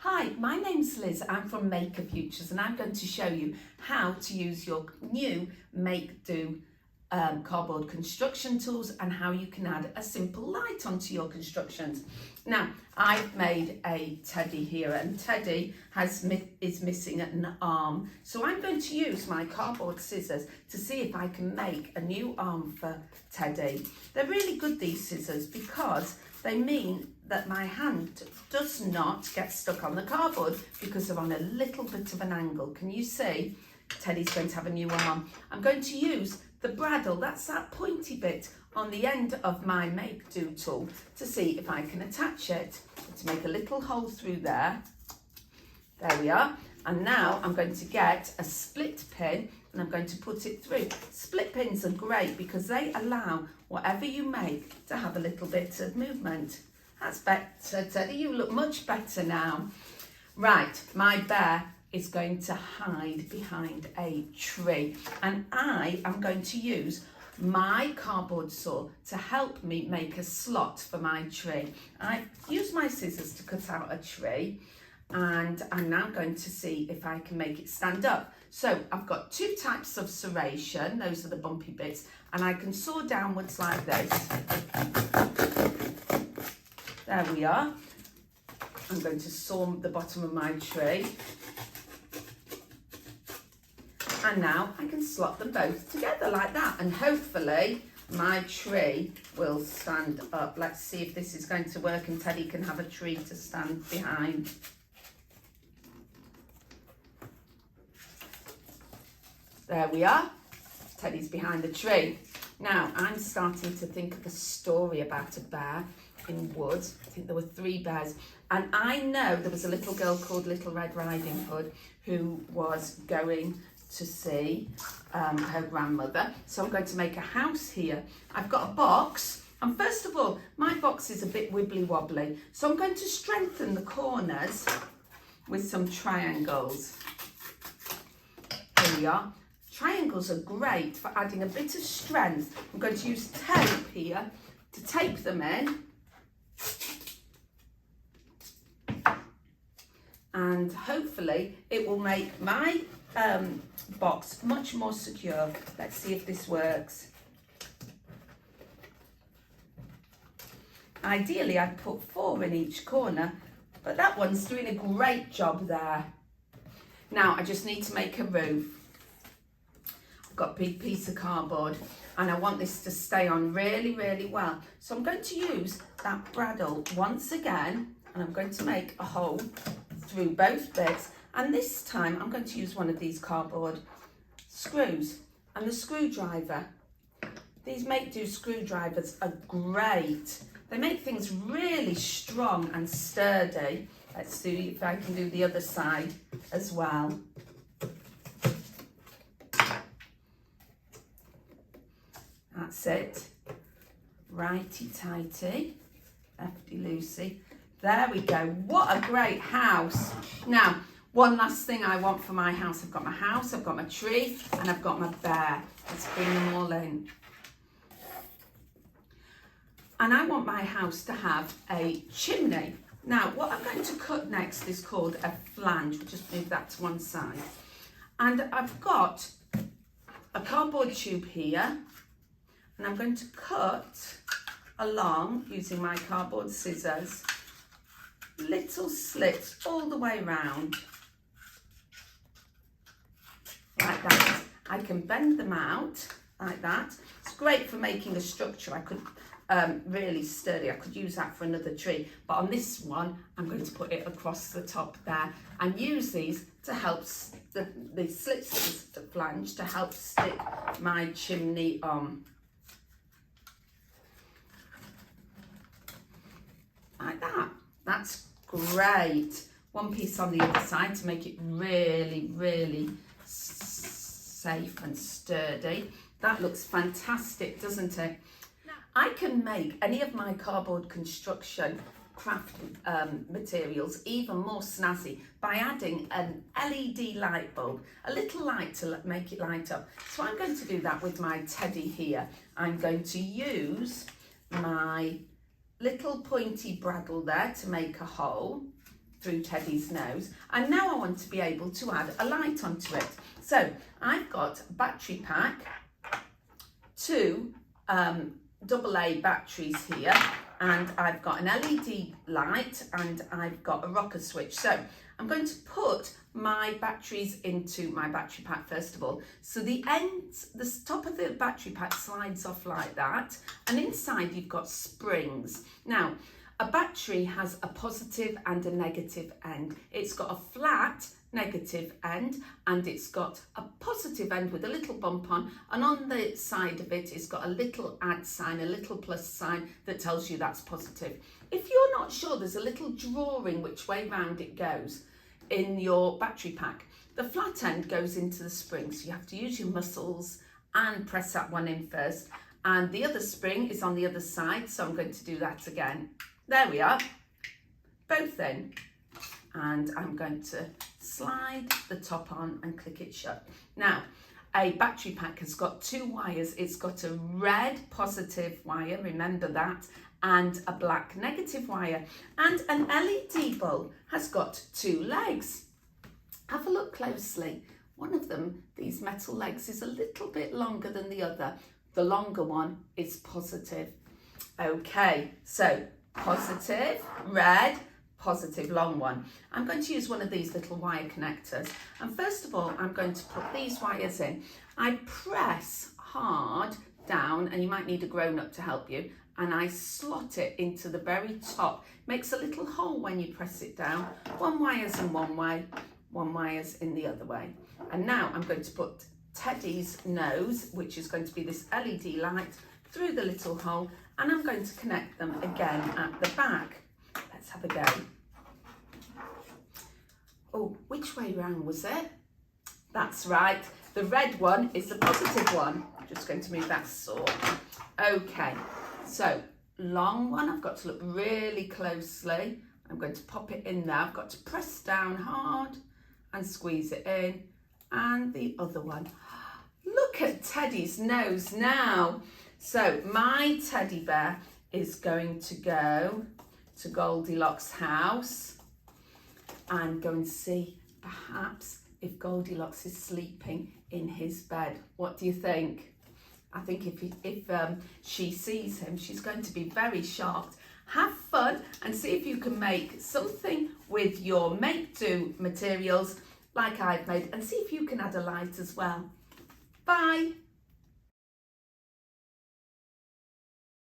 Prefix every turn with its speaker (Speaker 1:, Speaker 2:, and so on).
Speaker 1: Hi, my name's Liz. I'm from Maker Futures and I'm going to show you how to use your new Make Do cardboard construction tools and how you can add a simple light onto your constructions. Now, I've made a teddy here and Teddy is missing an arm. So I'm going to use my cardboard scissors to see if I can make a new arm for Teddy. They're really good, these scissors, because they mean that my hand does not get stuck on the cardboard because they're on a little bit of an angle. Can you see? Teddy's going to have a new arm. I'm going to use the bradawl, that's that pointy bit on the end of my Make Do tool, to see if I can attach it. To make a little hole through there. There we are. And now I'm going to get a split pin and I'm going to put it through. Split pins are great because they allow whatever you make to have a little bit of movement. That's better, Teddy. You look much better now. Right, my bear is going to hide behind a tree and I am going to use my cardboard saw to help me make a slot for my tree. I used my scissors to cut out a tree and I'm now going to see if I can make it stand up. So I've got two types of serration, those are the bumpy bits, and I can saw downwards like this. There we are. I'm going to saw the bottom of my tree. And now I can slot them both together like that, and hopefully my tree will stand up. Let's see if this is going to work and Teddy can have a tree to stand behind. There we are. Teddy's behind the tree. Now I'm starting to think of a story about a bear in wood. I think there were 3 bears. And I know there was a little girl called Little Red Riding Hood who was going to see her grandmother. So I'm going to make a house here. I've got a box. And first of all, my box is a bit wibbly wobbly. So I'm going to strengthen the corners with some triangles. Here we are. Triangles are great for adding a bit of strength. I'm going to use tape here to tape them in. And hopefully it will make my box much more secure. Let's see if this works. Ideally I'd put 4 in each corner, but that one's doing a great job there. Now I just need to make a roof. I've got a big piece of cardboard and I want this to stay on really, really well. So I'm going to use that bradawl once again and I'm going to make a hole through both bits, and this time I'm going to use one of these cardboard screws and the screwdriver. These Make Do screwdrivers are great. They make things really strong and sturdy. Let's see if I can do the other side as well. That's it. Righty-tighty, lefty-loosey. There we go. What a great house. Now, one last thing I want for my house. I've got my house, I've got my tree, and I've got my bear. Let's bring them all in. And I want my house to have a chimney. Now, what I'm going to cut next is called a flange. We'll just move that to one side. And I've got a cardboard tube here. And I'm going to cut along, using my cardboard scissors, little slits all the way around. Like that. I can bend them out like that. It's great for making a structure. I could really sturdy. I could use that for another tree. But on this one, I'm going to put it across the top there and use these to help the slits of the flange to help stick my chimney on. Like that. That's great. One piece on the other side to make it really, really safe and sturdy. That looks fantastic, doesn't it? I can make any of my cardboard construction craft materials even more snazzy by adding an LED light bulb, a little light to make it light up. So I'm going to do that with my teddy here. I'm going to use my little pointy bradawl there to make a hole. through Teddy's nose, and now I want to be able to add a light onto it. So I've got a battery pack, 2 AA batteries here, and I've got an LED light, and I've got a rocker switch. So I'm going to put my batteries into my battery pack first of all. So the top of the battery pack slides off like that, and inside you've got springs. Now, a battery has a positive and a negative end. It's got a flat negative end, and it's got a positive end with a little bump on, and on the side of it, it's got a little add sign, a little plus sign that tells you that's positive. If you're not sure, there's a little drawing which way round it goes in your battery pack. The flat end goes into the spring, so you have to use your muscles and press that one in first, and the other spring is on the other side, so I'm going to do that again. There we are, both in, and I'm going to slide the top on and click it shut. Now, a battery pack has got 2 wires. It's got a red positive wire, remember that, and a black negative wire. And an LED bulb has got 2 legs. Have a look closely. One of them, these metal legs, is a little bit longer than the other. The longer one is positive. Okay, so positive, red, positive, long one. I'm going to use one of these little wire connectors, and first of all I'm going to put these wires in. I press hard down, and you might need a grown-up to help you, and I slot it into the very top. Makes a little hole when you press it down. 1 wire's in one way, 1 wire's in the other way. And now I'm going to put Teddy's nose, which is going to be this LED light, through the little hole, and I'm going to connect them again at the back. Let's have a go. Oh, which way round was it? That's right, the red one is the positive one. I'm just going to move that sort. Okay, so long one, I've got to look really closely. I'm going to pop it in there. I've got to press down hard and squeeze it in. And the other one. Look at Teddy's nose now. So my teddy bear is going to go to Goldilocks' house and go and see perhaps if Goldilocks is sleeping in his bed. What do you think? I think if she sees him, she's going to be very shocked. Have fun and see if you can make something with your make-do materials like I've made, and see if you can add a light as well. Bye.